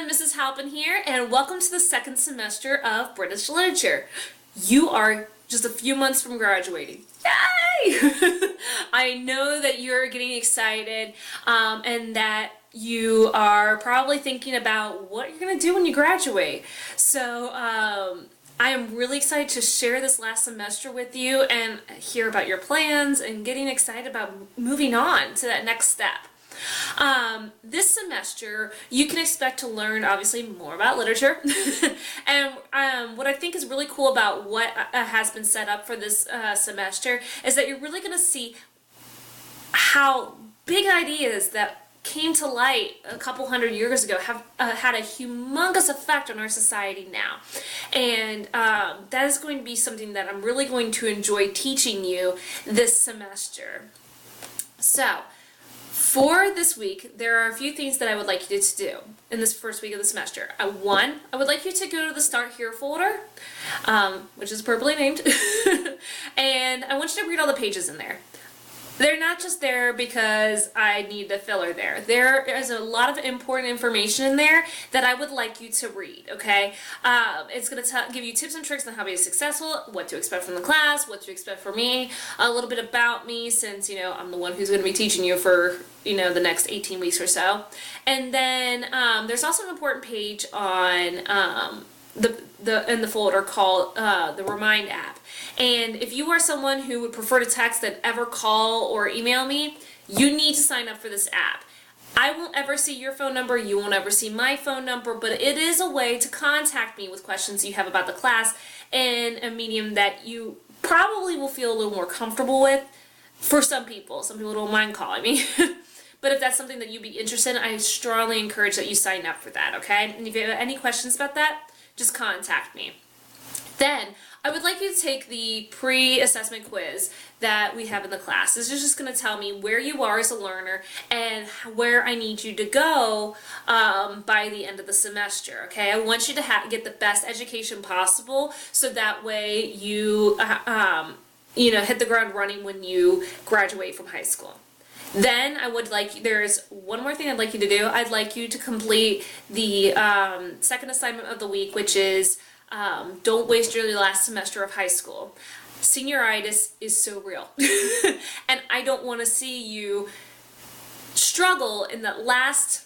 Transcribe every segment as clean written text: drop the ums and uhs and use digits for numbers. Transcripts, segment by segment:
everyone, Mrs. Halpin here, and welcome to the second semester of British Literature. You are just a few months from graduating. Yay! I know that you're getting excited and that you are probably thinking about what you're going to do when you graduate. So I am really excited to share this last semester with you and hear about your plans and getting excited about moving on to that next step. This semester, you can expect to learn, obviously, more about literature. And what I think is really cool about what has been set up for this semester is that you're really going to see how big ideas that came to light a couple hundred years ago have had a humongous effect on our society now. And that is going to be something that I'm really going to enjoy teaching you this semester. So, for this week, there are a few things that I would like you to do in this first week of the semester. One, I would like you to go to the Start Here folder, which is appropriately named, and I want you to read all the pages in there. They're not just there because I need the filler there. There is a lot of important information in there that I would like you to read, okay? It's going to give you tips and tricks on how to be successful, what to expect from the class, what to expect from me, a little bit about me since, you know, I'm the one who's going to be teaching you for, you know, the next 18 weeks or so. And then there's also an important page on in the folder called the Remind app. And if you are someone who would prefer to text than ever call or email me, you need to sign up for this app. I won't ever see your phone number, you won't ever see my phone number, but it is a way to contact me with questions you have about the class in a medium that you probably will feel a little more comfortable with for some people. Some people don't mind calling me. But if that's something that you'd be interested in, I strongly encourage that you sign up for that, okay? And if you have any questions about that, just contact me. Then, I would like you to take the pre-assessment quiz that we have in the class. This is just going to tell me where you are as a learner and where I need you to go by the end of the semester, okay? I want you to get the best education possible so that way you, hit the ground running when you graduate from high school. Then there's one more thing I'd like you to do. I'd like you to complete the second assignment of the week, which is don't waste your last semester of high school. Senioritis is so real. And I don't want to see you struggle in that last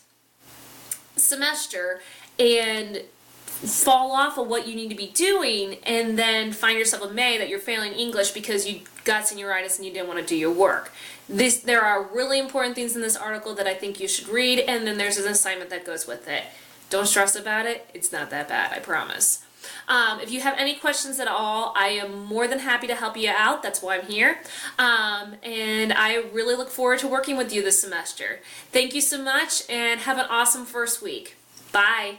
semester and fall off of what you need to be doing and then find yourself in May that you're failing English because you got senioritis and you didn't want to do your work. There are really important things in this article that I think you should read, and then there's an assignment that goes with it. Don't stress about it. It's not that bad, I promise. If you have any questions at all, I am more than happy to help you out. That's why I'm here. And I really look forward to working with you this semester. Thank you so much, and have an awesome first week. Bye.